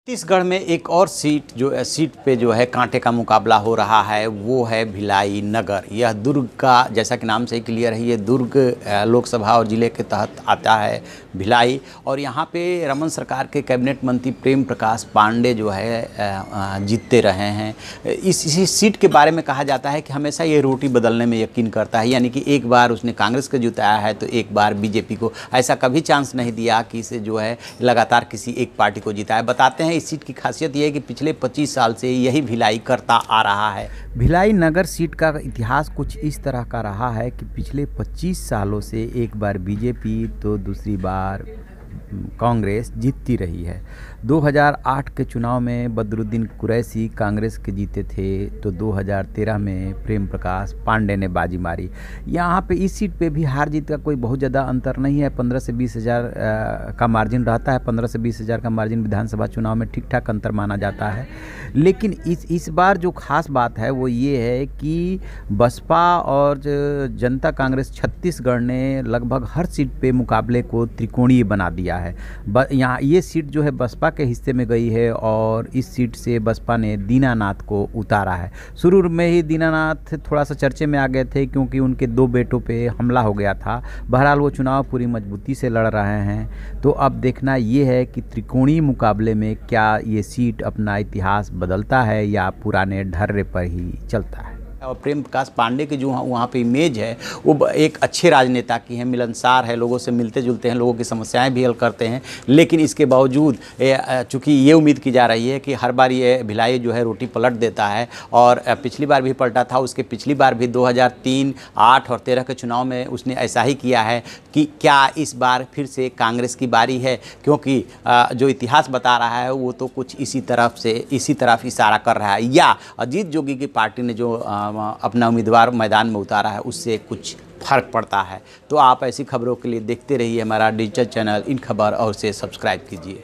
छत्तीसगढ़ में एक और सीट पे जो है कांटे का मुकाबला हो रहा है, वो है भिलाई नगर। यह दुर्ग का, जैसा कि नाम से ही क्लियर है, ये दुर्ग लोकसभा और ज़िले के तहत आता है भिलाई। और यहाँ पे रमन सरकार के कैबिनेट मंत्री प्रेम प्रकाश पांडे जो है जीतते रहे हैं। इसी सीट के बारे में कहा जाता है कि हमेशा ये रोटी बदलने में यकीन करता है, यानी कि एक बार उसने कांग्रेस को जिताया है तो एक बार बीजेपी को। ऐसा कभी चांस नहीं दिया कि इसे जो है लगातार किसी एक पार्टी को जिताया। बताते हैं इस सीट की खासियत यह है कि पिछले 25 साल से यही भिलाई करता आ रहा है। भिलाई नगर सीट का इतिहास कुछ इस तरह का रहा है कि पिछले 25 सालों से एक बार बीजेपी तो दूसरी बार कांग्रेस जीतती रही है। 2008 के चुनाव में बदरुद्दीन कुरैशी कांग्रेस के जीते थे, तो 2013 में प्रेम प्रकाश पांडे ने बाजी मारी। यहाँ पे इस सीट पे भी हार जीत का कोई बहुत ज़्यादा अंतर नहीं है। 15 से 20 हज़ार का मार्जिन रहता है। 15 से 20 हज़ार का मार्जिन विधानसभा चुनाव में ठीक ठाक अंतर माना जाता है। लेकिन इस बार जो खास बात है वो ये है कि बसपा और जनता कांग्रेस छत्तीसगढ़ ने लगभग हर सीट पे मुकाबले को त्रिकोणीय बना दिया है। यहाँ ये सीट जो है बसपा के हिस्से में गई है और इस सीट से बसपा ने दीनानाथ को उतारा है। शुरू में ही दीनानाथ थोड़ा सा चर्चे में आ गए थे क्योंकि उनके 2 बेटों पे हमला हो गया था। बहरहाल वो चुनाव पूरी मजबूती से लड़ रहे हैं। तो अब देखना ये है कि त्रिकोणीय मुकाबले में क्या ये सीट अपना इतिहास बदलता है या पुराने ढर्रे पर ही चलता है। और प्रेम प्रकाश पांडे की जो वहाँ पे इमेज है वो एक अच्छे राजनेता की है, मिलनसार है, लोगों से मिलते जुलते हैं, लोगों की समस्याएं भी हल करते हैं। लेकिन इसके बावजूद चूँकि ये उम्मीद की जा रही है कि हर बार ये भिलाई जो है रोटी पलट देता है, और पिछली बार भी पलटा था, उसके पिछली बार भी 2003, 8 और 13 के चुनाव में उसने ऐसा ही किया है। कि क्या इस बार फिर से कांग्रेस की बारी है, क्योंकि जो इतिहास बता रहा है वो तो कुछ इसी तरफ इशारा कर रहा है, या अजीत जोगी की पार्टी ने जो अपना उम्मीदवार मैदान में उतारा है उससे कुछ फर्क पड़ता है। तो आप ऐसी खबरों के लिए देखते रहिए हमारा डिजिटल चैनल इन खबर, और उसे सब्सक्राइब कीजिए।